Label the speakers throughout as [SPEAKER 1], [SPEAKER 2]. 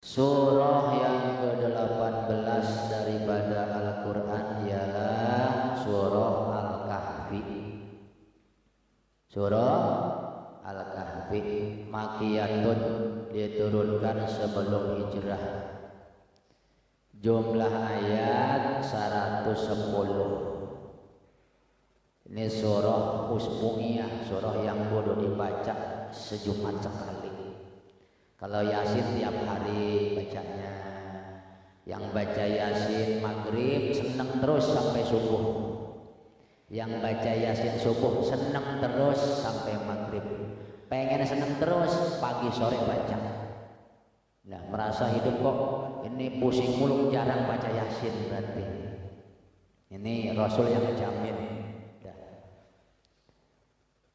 [SPEAKER 1] Surah yang ke-18 daripada Al-Quran ialah Surah Al-Kahfi. Surah Al-Kahfi Makiyatun, diturunkan sebelum hijrah. Jumlah ayat 110. Ini surah usbu'iyah, surah yang boleh dibaca sejumat sekali. Kalau Yasin tiap hari bacanya. Yang baca Yasin maghrib seneng terus sampai subuh. Yang baca Yasin subuh seneng terus sampai maghrib. Pengen seneng terus pagi sore baca. Nah, merasa hidup kok ini pusing mulu, jarang baca Yasin berarti. Ini Rasul yang jamin.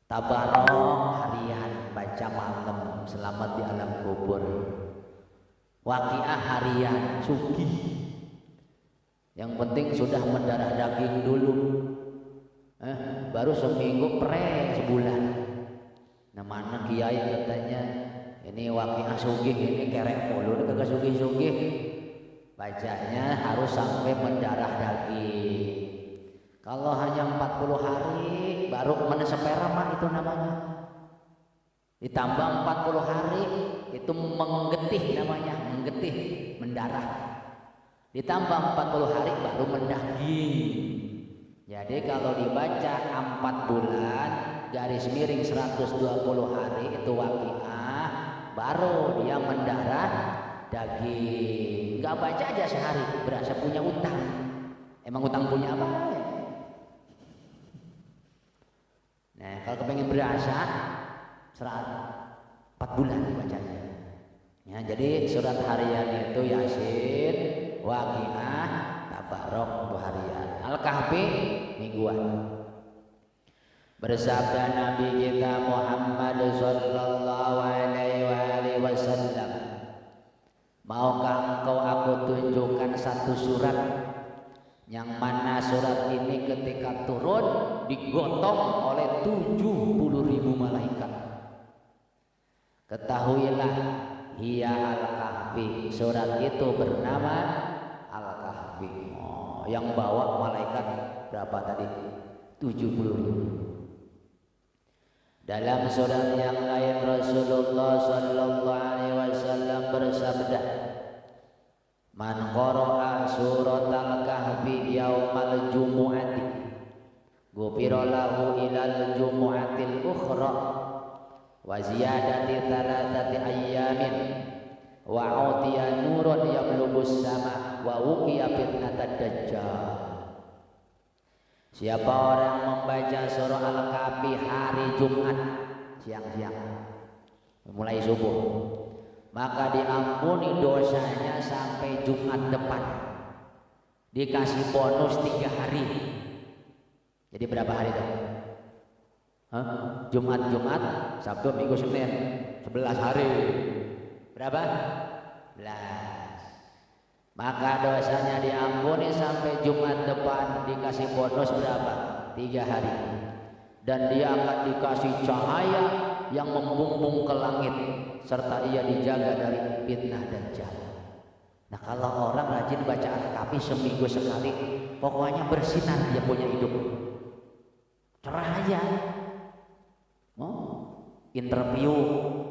[SPEAKER 1] Tabarok harian, baca malam, selamat di alam kubur. Waqiah harian, sugih. Yang penting sudah mendarah daging dulu, baru seminggu sebulan. Nah, mana kiai katanya ini waqiah sugih, ini kerek mulu, kagak sugih-sugih. Bacanya harus sampai mendarah daging. Kalau hanya 40 hari baru menesepera mah itu namanya. Ditambah 40 hari itu menggetih namanya, menggetih, mendarah. Ditambah 40 hari baru mendaging. Jadi kalau dibaca 4 bulan garis miring 120 hari itu waqiah, baru dia mendarah daging. Gak baca aja sehari berasa punya utang. Emang utang punya apa? Nah, kalau kepengen berasa 4 bulan bacanya. Ya, jadi surat harian itu Yasin, Waqiah, Tabarok harian. Al-Kahfi mingguan. Bersabda Nabi kita Muhammad sallallahu alaihi wasallam, maukah engkau aku tunjukkan satu surat yang mana surat ini ketika turun digotong oleh 70.000 malaikat. Ketahuilah, hiya Al-Kahfi, surat itu bernama Al-Kahfi. Yang bawa malaikat berapa tadi? 70.000. Dalam surat yang lain Rasulullah sallallahu alaihi wasallam bersabda, man qara'a surat al-kahfi yaumal jumu'ati ghufira lahu ilal jumu'atil ukhra wa ziyadati thalathati ayyamin wa utiya nurun yablugus sama wa wuqiya fitnatad dajjal. Siapa orang membaca surah Al-Kahfi hari Jumat siang-siang mulai subuh, maka diampuni dosanya sampai Jumat depan. Dikasih bonus 3 hari. Jadi berapa hari itu? Jumat, Sabtu, Minggu, Senin, 11 hari. Berapa? 11. Maka dosanya diampuni sampai Jumat depan. Dikasih bonus berapa? 3 hari. Dan dia akan dikasih cahaya yang membumbung ke langit, serta ia dijaga dari fitnah dajjal. Nah, kalau orang rajin baca Al-Kahfi seminggu sekali, pokoknya bersinar dia punya hidup. Cerah aja. Interview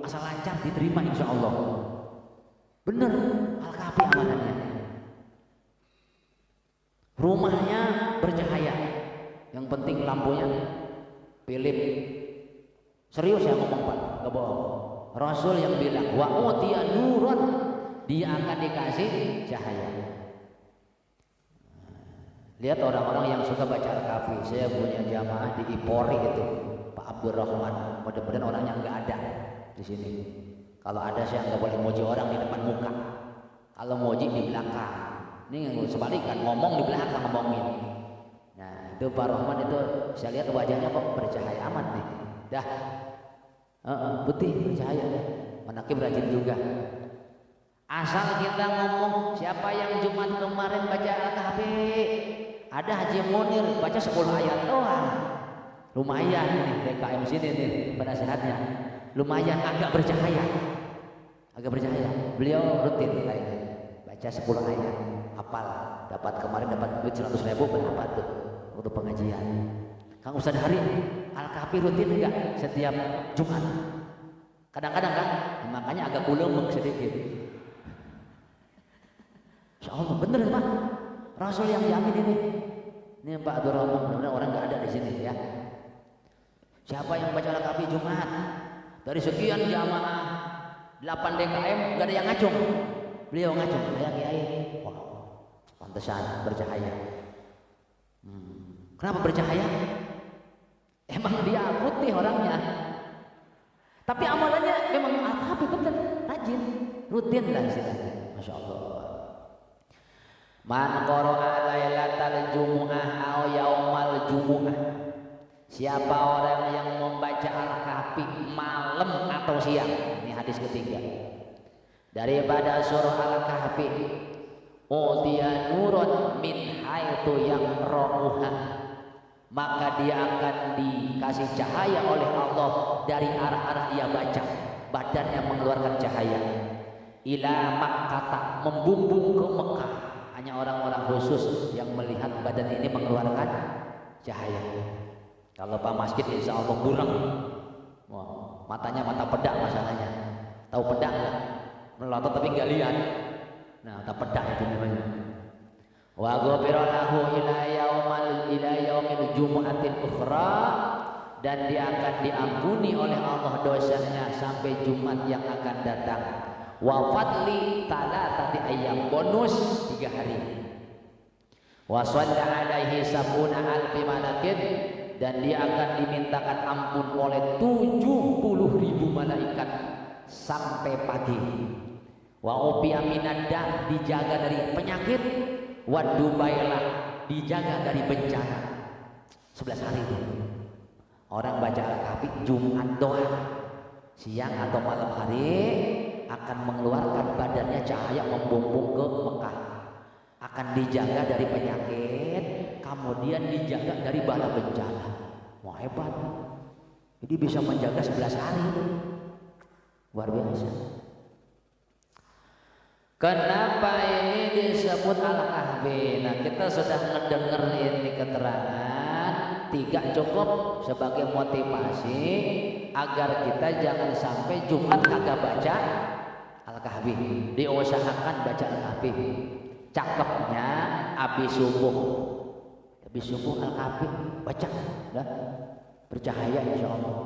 [SPEAKER 1] asal lancar diterima insya Allah. Bener, Al-Kahfi amanannya. Rumahnya bercahaya. Yang penting lampunya Philip. Serius ya ngomong Pak, gak bohong. Rasul yang bilang wa utiya nurun, dia akan dikasih cahaya. Lihat orang-orang yang suka baca Al-Kahfi. Saya punya jamaah di Ipori itu, Pak Abdurrahman. Mudah-mudahan orangnya nggak ada di sini. Kalau ada saya nggak boleh muji orang di depan muka. Kalau muji di belakang. Ini sebalikan, ngomong di belakang ngomongin. Nah, itu Pak Rahman itu saya lihat wajahnya kok bercahaya amat nih. Dah. Putih bercahaya, manakib rajin juga. Asal kita ngomong siapa yang Jumat kemarin baca Al-Kahfi, ada Haji Munir baca 10 ayat doang, lumayan nih DKM sini nih penasehatnya, lumayan agak bercahaya. agak bercahaya. Beliau rutin kayaknya baca 10 ayat, hafal. Dapat kemarin dapat duit 100.000 berapa tuh untuk pengajian. Kang Ustaz Hari Al-Kahfi rutin enggak setiap Jumat? Kadang-kadang kan, makanya agak kulem sedikit. Insyaallah bener Pak. Rasul yang jamin ini. Ini Pak Abdul Rahman, mudah-mudahan orang nggak ada di sini ya. Siapa yang baca Al-Kahfi Jumat? Dari sekian jamaah 8 DKM nggak ada yang ngacung. Beliau ngacung, saya kiai. Wah, pantesan bercahaya. Kenapa bercahaya? Emang dia putih orangnya. Tapi amalannya memang Al-Kahfi bener, rajin, rutin lah istilahnya. Masya Allah. Man qara'a lailatal jumu'ah aw yaumal jumu'ah. Siapa orang yang membaca Al-Kahfi malam atau siang? Ini hadis ketiga. Daripada surah Al-Kahfi, utiya nurun min haitsu yaqra'uha. Maka dia akan dikasih cahaya oleh Allah dari arah-arah ia baca. Badannya mengeluarkan cahaya. Ila Makkah, membumbung ke Mekah. Hanya orang-orang khusus yang melihat badan ini mengeluarkan cahaya. Kalau Pak Masjid insya Allah buram. Wah, matanya mata pedang masalahnya. Tahu pedang nggak? Melotot tapi nggak lihat. Nah, mata pedang itu namanya. Wa ghafira lahu ila yaumil jumu'atil ukhra, dan dia akan diampuni oleh Allah dosanya sampai Jumat yang akan datang. Wa fadli talatati ayyam, bonus 3 hari. Wa shalla alaihi sab'una alfi malakin, dan dia akan dimintakan ampun oleh 70.000 malaikat sampai pagi. Wa upiya minadda, dijaga dari penyakit. Wa dubailah, dijaga dari bencana. 11 hari itu. Orang baca Al-Kahfi Jumat doa, siang atau malam hari akan mengeluarkan badannya cahaya membumbung ke Mekah. Akan dijaga dari penyakit, kemudian dijaga dari bala bencana. Wah, hebat. Jadi bisa menjaga 11 hari. Luar biasa. Kenapa ini disebut Al-Kahfi? Nah, kita sudah mendengar ini keterangan 3 cukup sebagai motivasi agar kita jangan sampai Jumat kagak baca Al-Kahfi. Diusahakan baca Al-Kahfi. Cakepnya habis subuh. Habis subuh Al-Kahfi baca, dah bercahaya insyaallah.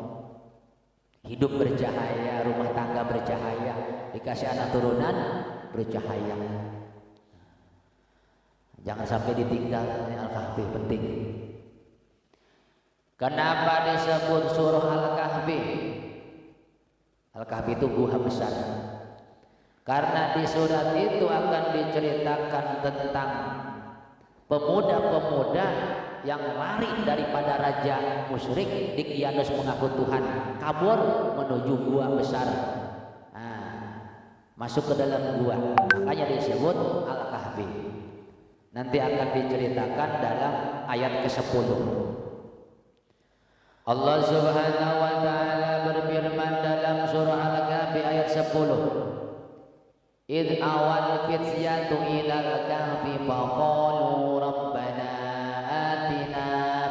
[SPEAKER 1] Hidup bercahaya, rumah tangga bercahaya, dikasih anak turunan bercahaya. Jangan sampai ditinggal. Al-Kahfi penting. Kenapa disebut surah Al-Kahfi? Al-Kahfi itu gua besar. Karena di surat itu akan diceritakan tentang pemuda-pemuda yang lari daripada raja musyrik Dikyanus mengaku Tuhan, kabur menuju gua besar. Masuk ke dalam gua, makanya disebut Al-Kahfi. Nanti akan diceritakan dalam ayat ke-10. Allah Subhanahu wa taala berfirman dalam surah Al-Kahfi ayat 10. Idh awal fityatu ilal kahfi faqalu rabbana atina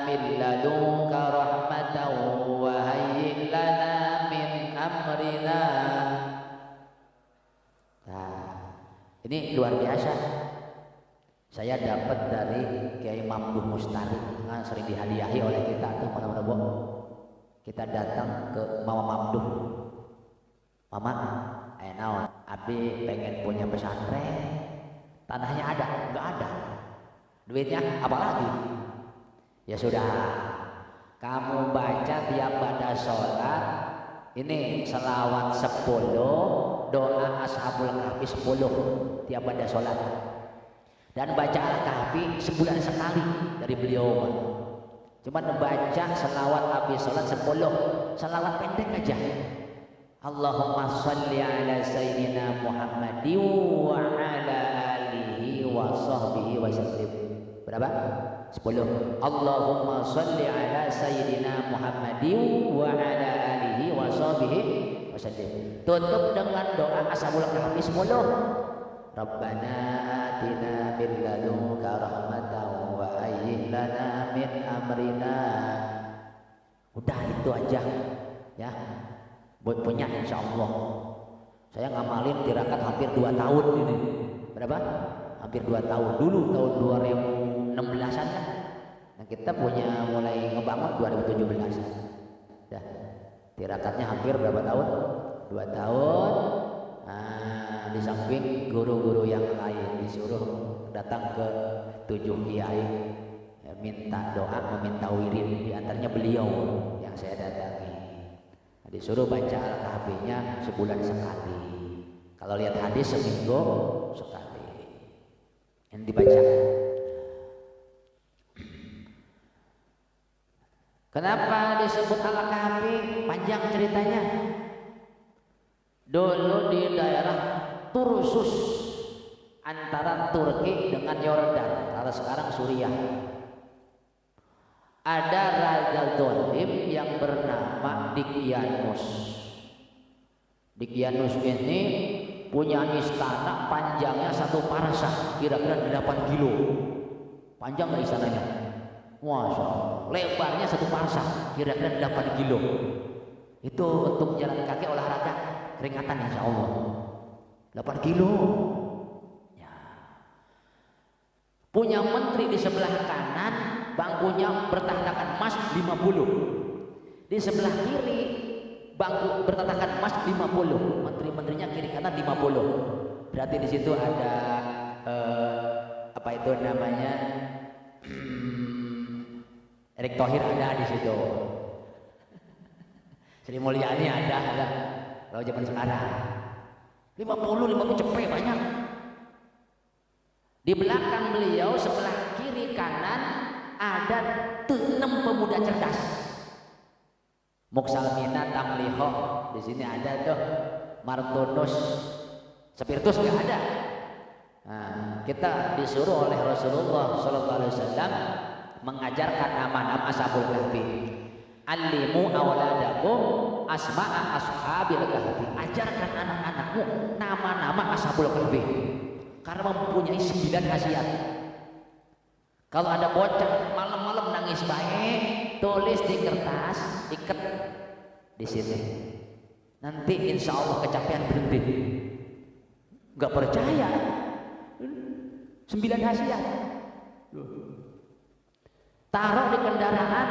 [SPEAKER 1] min ladunka rahmatan wa hayyi lana min amrina. Ini luar biasa. Saya dapat dari Kiai Mamduh Mustari, kan sering dihadiahi oleh kita tuh mana-mana. Kita datang ke Mama Mamduh. Mama, naon, Abi pengen punya pesantren. Tanahnya ada, enggak ada. Duitnya apalagi? Ya sudah. Kamu baca tiap pada sholat ini selawat 10, doa Ashabul Kahfi 10 tiap pada sholat, dan baca Al-Kahfi sebulan sekali dari beliau. Cuma baca selawat habis sholat 10, selawat pendek aja. Allahumma sholli ala sayyidina Muhammadin wa ala alihi wa sahbihi wa sallim. Berapa? 10. Allahumma sholli ala sayyidina Muhammadin wa ala alihi wa sahbihi wa wasallim. Tutup dengan doa Ashabul Kahfi 10. Rabbana atina min ladunka rahmatan wa hayyi lana min amrina. Udah itu aja ya. Buat punya insyaallah. Saya ngamalin tirakat hampir 2 tahun ini. Berapa? Hampir 2 tahun. Dulu tahun 2016-an kan. Nah, kita punya mulai ngebangun 2017-an. Dah. Tirakatnya hampir berapa tahun? 2 tahun. Nah, di samping guru-guru yang lain disuruh datang ke 7 kiai ya, minta doa, meminta wirid. Di antaranya beliau yang saya datangi. Nah, disuruh baca Al-Kahfinya sebulan sekali. Kalau lihat hadis seminggu sekali. Yang dibaca. Kenapa disebut Al-Kahfi? Panjang ceritanya. Dulu di daerah Tursus antara Turki dengan Yordan, kalau sekarang Suriah, ada raja zalim yang bernama Dikyanus. Dikyanus ini punya istana panjangnya 1 parsah, kira-kira 8 kilo. Panjang nggak istananya? Masya Allah. Lebarnya 1 parsah, kira-kira 8 kilo. Itu untuk jalan kaki olahraga keringatan insya Allah. 8 kilo. Ya. Punya menteri di sebelah kanan, bangkunya bertatakan emas 50. Di sebelah kiri, bangku bertatakan emas 50. Menteri-menterinya kiri kanan 50. Berarti di situ ada apa itu namanya? Erick Thohir ada di situ. Sri Mulyani ada. Kalau zaman sekarang 50 cepet banyak. Di belakang beliau sebelah kiri kanan ada 6 pemuda cerdas. Muksalmina Tamliho di sini ada tuh. Martunus Spiritus nggak ada. Nah, kita disuruh oleh Rasulullah SAW mengajarkan nama-nama Ashabul Kahfi. Alimu awladakum asma'a ashabil kahfi. Ajarkan anak-anakmu nama-nama Ashabul Kahfi. Karena mempunyai 9 khasiat. Kalau ada bocah malam-malam nangis baik, tulis di kertas, ikat di sini. Nanti insya Allah kecapean berhenti. Gak percaya. 9 khasiat. Taruh di kendaraan,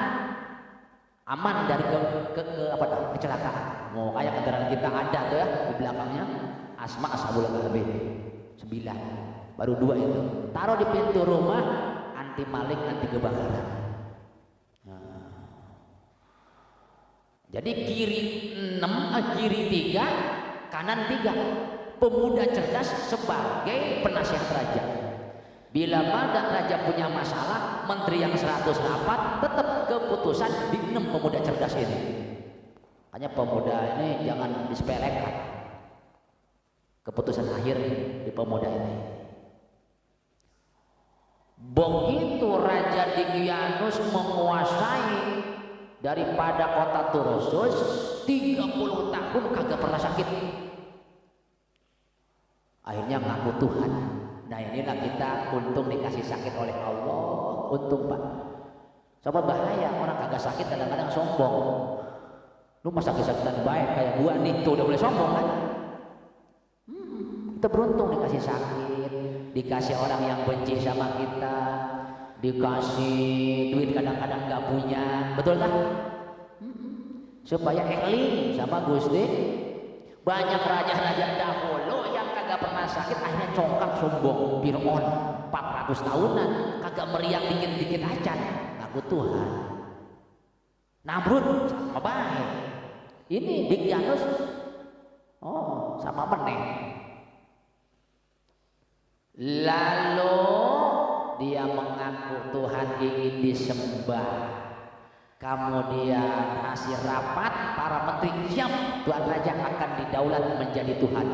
[SPEAKER 1] aman dari kecelakaan. Mau kayak kendaraan kita ada tuh ya di belakangnya asma Ashabul Kahfi 9, baru 2 itu. Taruh di pintu rumah, anti maling, anti kebakaran. Nah. Jadi kiri 6, kiri 3, kanan 3. Pemuda cerdas sebagai penasihat raja. Bila mana raja punya masalah, menteri yang 100 rapat, tetap keputusan di 6 pemuda cerdas ini. Hanya pemuda ini jangan disepelekan. Keputusan akhir di pemuda ini. Begitu Raja Dikyanus menguasai daripada kota Tursus, 30 tahun kagak pernah sakit. Akhirnya ngaku Tuhan. Nah inilah kita untung dikasih sakit oleh Allah. Untung Pak. Coba bahaya orang kagak sakit kadang-kadang sombong. Lu masa sakit-sakitan baik kayak gua nih tuh udah boleh sombong kan? Kita beruntung dikasih sakit, dikasih orang yang benci sama kita, dikasih duit kadang-kadang nggak punya, betul kan? Supaya eling sama Gusti. Banyak raja-raja dahulu yang kagak pernah sakit akhirnya congkak sombong. Fir'aun 400 tahunan kagak meriang dikit-dikit aja ngaku Tuhan. Namrud sama baik. Ini Dikyanus sama meneng. Lalu dia mengaku Tuhan ingin disembah. Kemudian hasil rapat para menteri siap Tuan Raja akan didaulat menjadi Tuhan.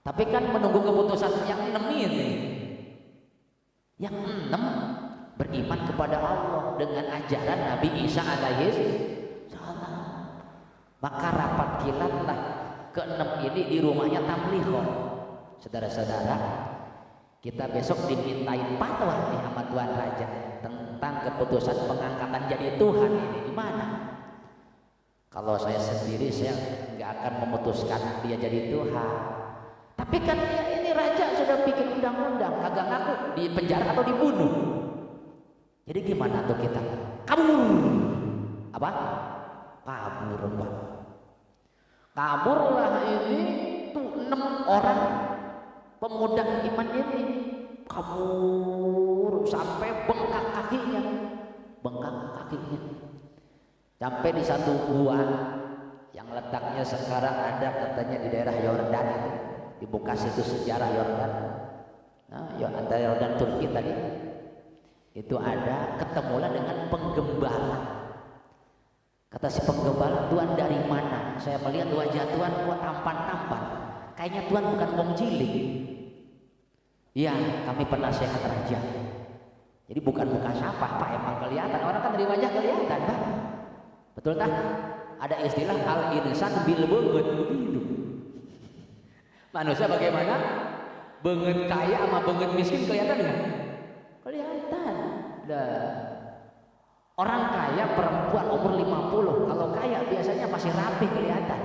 [SPEAKER 1] Tapi kan menunggu keputusan yang 6 ini. Yang 6 beriman kepada Allah dengan ajaran Nabi Isa alaihi salam. Maka rapat perwakilan lah ke-6 ini di rumahnya Tamlighah. Saudara-saudara, kita besok dimintain fatwa nih sama Tuan Raja tentang keputusan pengangkatan jadi Tuhan ini gimana? Kalau saya sendiri saya nggak akan memutuskan dia jadi Tuhan. Tapi kan ini raja sudah bikin undang-undang, kagak ngaku di penjara atau dibunuh. Jadi gimana tuh kita? Kabur. Apa? Kabur, Pak. Kaburlah ini tuh 6 orang pemuda iman ini. Kabur sampai bengkak kakinya. Sampai di satu gua yang letaknya sekarang ada katanya di daerah Yordan itu, dibuka situ sejarah Yordan. Nah, antara Yordan Turki tadi itu ada, ketemulah dengan penggembala. Kata si penggembala, Tuhan dari mana? Saya melihat wajah Tuhan kok tampan-tampan, kayaknya Tuhan bukan wong cilik. Iya, kami penasehat raja. Jadi bukan muka siapa, Pak, emang kelihatan, orang kan dari wajah kelihatan, Pak. Betul tak? Ada istilah al-insan bil beungeut begitu. Manusia bagaimana? Beungeut kaya sama beungeut miskin kelihatan enggak? Kelihatan. Orang kaya perempuan umur 50, kalau kaya biasanya masih rapi kelihatan.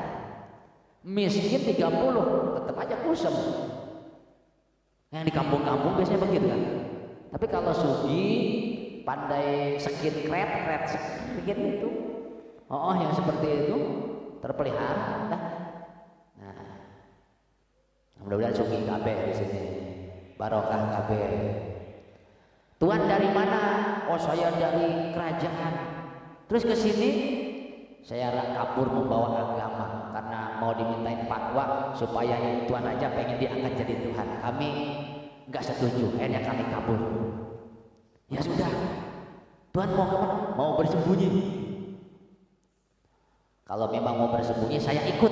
[SPEAKER 1] Miskin 30 tetap aja kusem. Yang di kampung-kampung biasanya begitu kan. Tapi kalau sugih, pandai skin kret sedikit itu. Oh, yang seperti itu terpelihara. Nah, mudah-mudahan sugih kabeh di sini. Barokah kabeh. Tuhan dari mana? Oh, saya dari kerajaan. Terus ke sini saya kabur membawa agama karena mau dimintain fatwa supaya Tuhan aja pengen diangkat jadi Tuhan. Kami nggak setuju, akhirnya kami kabur. Ya sudah, Tuhan mau kemana? Mau bersembunyi. Kalau memang mau bersembunyi, saya ikut.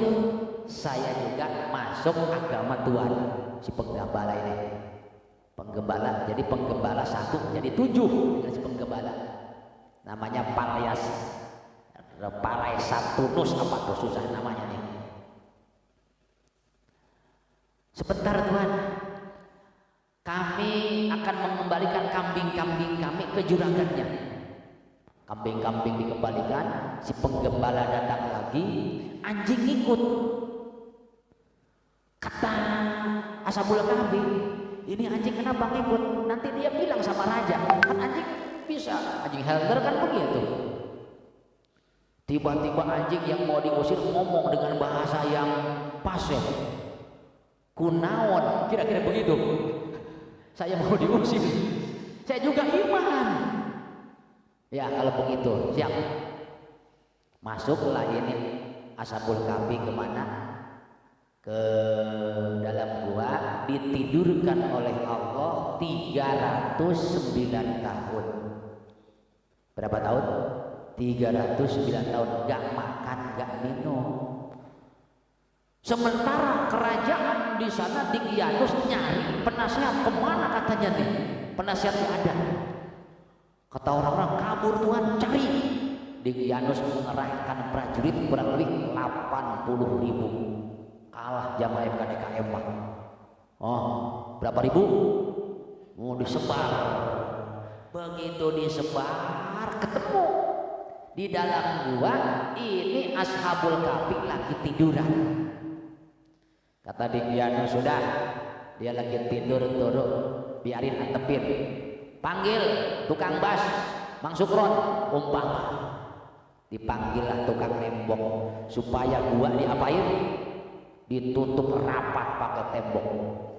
[SPEAKER 1] Saya juga masuk agama Tuhan. Si penggembala ini, penggembala. Jadi penggembala 1 jadi 7 dengan si penggembala. Namanya Paraesatunus apa tuh susah namanya nih. Sebentar Tuhan, kami akan mengembalikan kambing-kambing kami ke juragannya. Kambing-kambing dikembalikan, si penggembala datang lagi, anjing ikut. Kata Ashabul Kahfi, ini anjing kenapa ngikut? Nanti dia bilang sama raja, kan anjing bisa, anjing helder kan begitu. Tiba-tiba anjing yang mau diusir ngomong dengan bahasa yang fasih. Kunaon, kira-kira begitu. Saya mau diusir, saya juga iman. Ya kalau begitu siap. Masuklah ini Ashabul Kahfi kemana? Ke dalam gua, ditidurkan oleh Allah 309 tahun. Berapa tahun? 309 tahun, gak makan, gak minum. Sementara kerajaan di sana Dicyanus nyari penasehat, kemana katanya nih? Penasehatnya ada. Kata orang-orang, kabur Tuhan, cari. Dicyanus mengerahkan prajurit kurang lebih 80.000. Kalah jamaah MKDKM. Oh, berapa ribu? Mau disebar. Begitu disebar, ketemu di dalam gua. Ini Ashabul Kahfi lagi tiduran. Kata Dicyanus, sudah, dia lagi tidur, turun, biarin antepin. Panggil tukang bas, Mang Sukron, umpama. Dipanggillah tukang tembok supaya gua diapain? Ditutup rapat pakai tembok.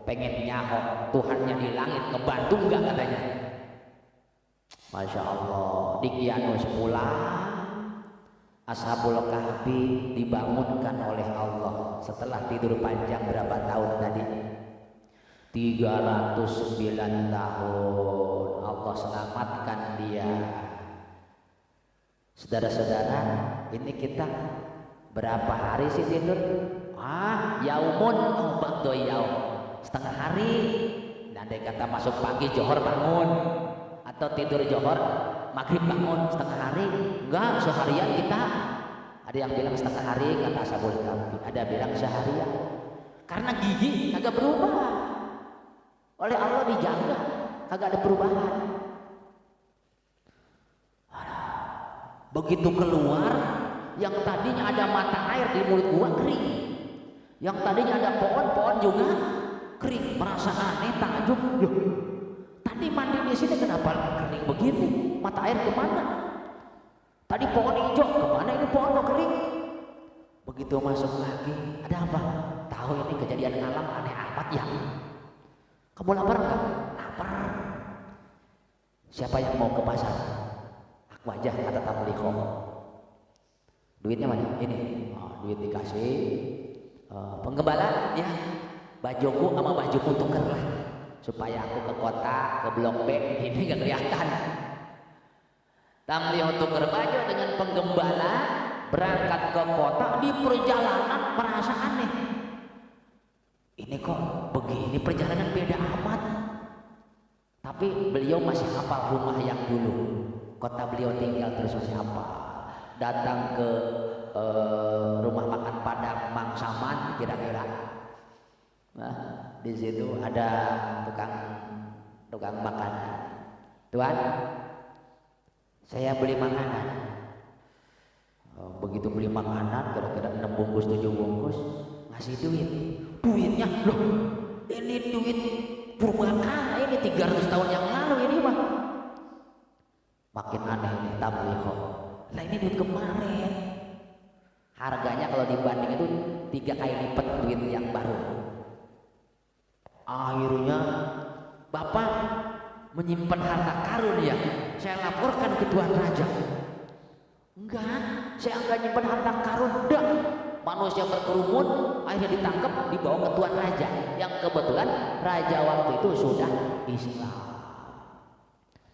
[SPEAKER 1] Pengen nyahok Tuhannya di langit, ngebantu nggak katanya. Masya Allah, Dicyanus pulang. Ashabul Kahfi dibangunkan oleh Allah setelah tidur panjang berapa tahun tadi? 309 tahun. Allah selamatkan dia. Saudara-saudara, ini kita berapa hari sih tidur? Yaumun ba'da yaum, setengah hari. Andai kata masuk pagi johor bangun, atau tidur johor maghrib bangun setengah hari. Enggak, seharian kita Ada yang bilang setengah hari kata Ashabul Kahfi, ada bilang seharian. Karena gigi kagak berubah. Oleh Allah dijaga, kagak ada perubahan. Begitu keluar, yang tadinya ada mata air di mulut gua kering. Yang tadinya ada pohon-pohon juga kering. Merasa aneh, takjub. Loh, tadi mandi di sini kenapa kering begini? Mata air kemana? Tadi pohon hijau, kemana ini pohon kok kering? Begitu masuk lagi, ada apa? Tahu ini kejadian alam aneh amat ya. Kamu lapar nggak? Lapar. Siapa yang mau ke pasar? Aku aja, kata Tamliho. Duitnya mana? Ini. Oh, duit dikasih. Penggembala, ya. Bajuku sama bajuku tuker lah. Supaya aku ke kota, ke Blok B, ini nggak kelihatan. Tamliho tuker baju dengan penggembala, berangkat ke kota. Di perjalanan merasa aneh. Ini kok begini perjalanan beda amat. Tapi beliau masih hafal rumah yang dulu. Kota beliau tinggal terus masih hafal. Datang ke rumah makan Padang Mang Saman kira-kira. Nah, di situ ada tukang makanan. Tuan, saya beli makanan. Begitu beli makanan, kira-kira 6 bungkus 7 bungkus, ngasih duit. Duitnya, loh, ini duit purbakala, ini 300 tahun yang lalu ini mah. Makin aneh ini Tamliho. Lah ini duit kemarin. Harganya kalau dibanding itu 3 kali lipat duit yang baru. Akhirnya Bapak menyimpan harta karun ya. Saya laporkan ke Tuan Raja. Enggak, saya enggak nyimpan harta karun. Udah, manusia berkerumun, akhirnya ditangkap, dibawa ke Tuan Raja. Yang kebetulan Raja waktu itu sudah Islam.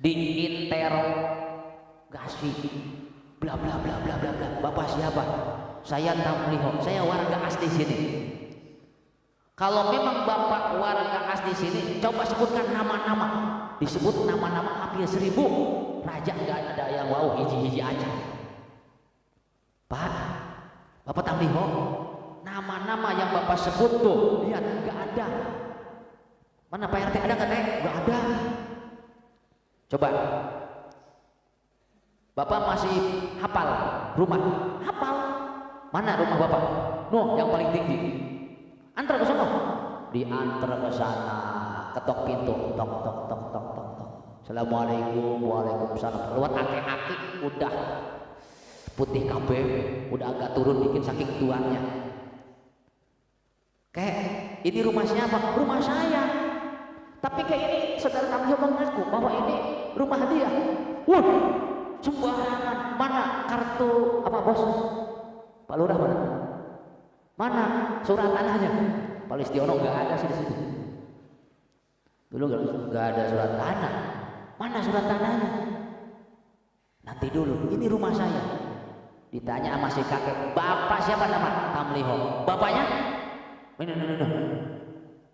[SPEAKER 1] Diinterogasi, bla bla bla bla bla bla. Bapak siapa? Saya Tamliho, saya warga asli sini. Kalau memang Bapak warga asli sini, coba sebutkan nama-nama. Disebut nama-nama hampir 1000. Raja nggak ada yang mau, hiji-hiji aja. Pak, Bapak Tamliho, nama-nama yang Bapak sebut tuh, lihat nggak ada. Mana Pak RT ada nggak Teh? Nggak ada. Coba, Bapak masih hafal rumah? Hafal. Mana rumah Bapak? Noh, yang paling tinggi. Antar ke sana. Diantar ke sana. Ketok pintu. Tok tok tok tok tok tok. Assalamualaikum, waalaikumsalam. Keluar aki-aki udah putih kabeh, udah agak turun dikit saking tuanya. Kayak ini rumah siapa? Rumah saya. Tapi kayak ini saudara Tamliho mengaku bahwa ini rumah dia. Wah, sembarangan. Mana kartu apa bos? Pak Lurah mana? Mana surat tanahnya? Pak Listiono nggak ada sih di situ. Dulu nggak ada surat tanah. Mana surat tanahnya? Nanti dulu. Ini rumah saya. Ditanya sama si kakek, bapak siapa nama? Tamliho. Bapaknya? Ini.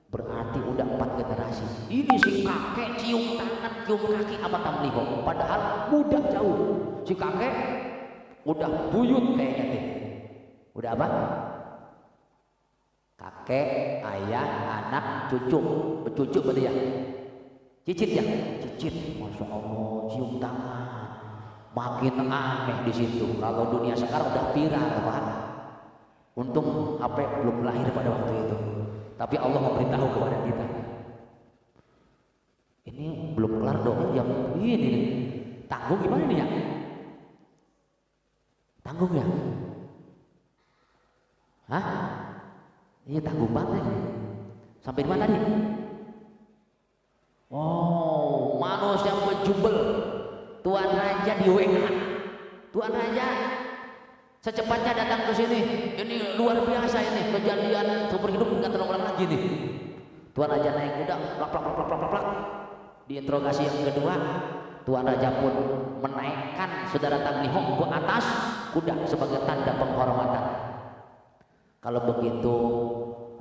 [SPEAKER 1] Berarti udah 4 generasi. Ini si kakek cium tangan, cium kaki sama Tamliho. Padahal muda jauh. Si kakek udah buyut kayaknya nih. Udah apa? Kakek, ayah, anak, cucu. Bercucu berarti ya? Cicit ya? Cicit. Masya Allah, cium tangan. Makin aneh di situ. Kalau dunia sekarang udah viral, Pak. Untung HP belum lahir pada waktu itu. Tapi Allah memberitahu kepada kita. Ini belum kelar dong jam ini nih. Tanggung gimana nih ya? Tanggung ya? Hah? Iya tanggung banget nih. Sampai di mana nih? Oh, manusia berjubel. Tuan Raja di WA. Tuan Raja secepatnya datang ke sini. Ini luar biasa ini kejadian seumur hidup nggak terulang lagi nih. Tuan Raja naik kuda, plak. Diinterogasi yang kedua, Tuan Raja pun menaikkan saudara Tamliho ke atas kuda sebagai tanda penghormatan. Kalau begitu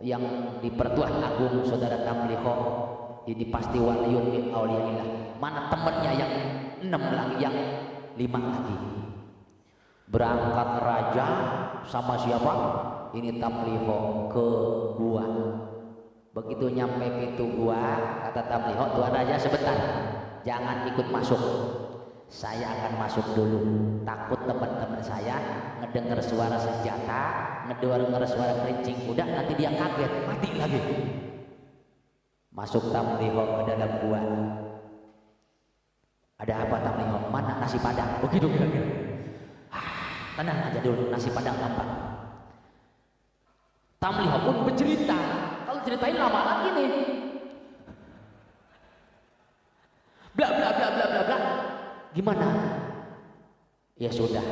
[SPEAKER 1] yang di Pertuan Agung saudara Tamliho ini pasti waliun min auliyaillah. Mana temannya yang 6 lagi, yang 5 lagi? Berangkat raja sama siapa? Ini Tamliho ke gua. Begitu nyampe pintu gua, kata Tamliho, tuan raja sebentar, jangan ikut masuk. Saya akan masuk dulu. Takut teman-teman saya ngedengar suara senjata, ngedengar suara kerincing kuda, nanti dia kaget, mati lagi. Masuk Tamliho ke dalam gua. Ada apa Tamliho? Mana nasi padang? Begitu kira-kira. Tenang aja dulu, nasi padang gampang. Tamliho pun bercerita. Kalau ceritain lama lagi nih. Bla bla bla bla bla bla. Gimana? Ya sudah.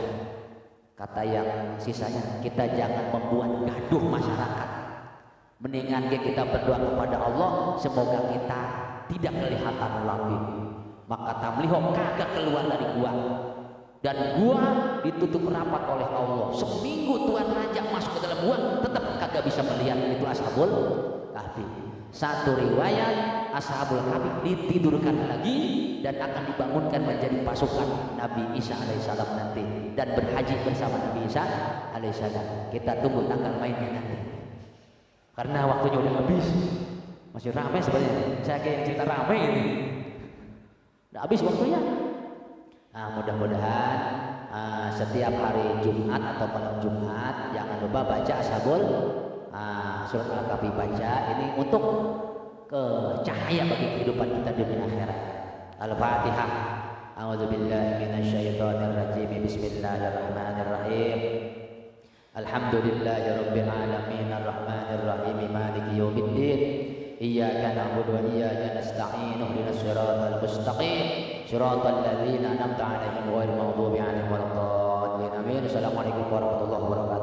[SPEAKER 1] Kata yang sisanya, kita jangan membuat gaduh masyarakat. Mendingan kita berdoa kepada Allah, semoga kita tidak kelihatan lagi. Maka Tamliho kagak keluar dari gua. Dan gua ditutup rapat oleh Allah. Seminggu tuan raja masuk ke dalam gua, tetap kagak bisa melihat itu Ashabul Kahfi. Satu riwayat, Ashabul Kahfi ditidurkan lagi dan akan dibangunkan menjadi pasukan Nabi Isa alaihissalam nanti dan berhaji bersama Nabi Isa alaihissalam. Kita tunggu tanggal mainnya nanti. Karena waktunya udah habis. Masih ramai sebenarnya. Saya kayak cerita ramai ini. Udah habis waktunya. Nah, mudah-mudahan setiap hari Jumat atau malam Jumat jangan lupa baca Ashabul surat Al-Kahfi, baca ini untuk cahaya bagi kehidupan kita dunia akhirat. Al-Fatihah. A'udzubillahi minasyaitonir rajim. Bismillahirrahmanirrahim. Alhamdulillahirabbil alamin arrahmanir rahim maliki yaumiddin. Iyyaka na'budu wa iyyaka nasta'in. Ihdinas siratal mustaqim. Siratal ladzina an'amta 'alaihim ghairil maghdubi 'alaihim waladdallin. Amin. Assalamualaikum warahmatullahi wabarakatuh.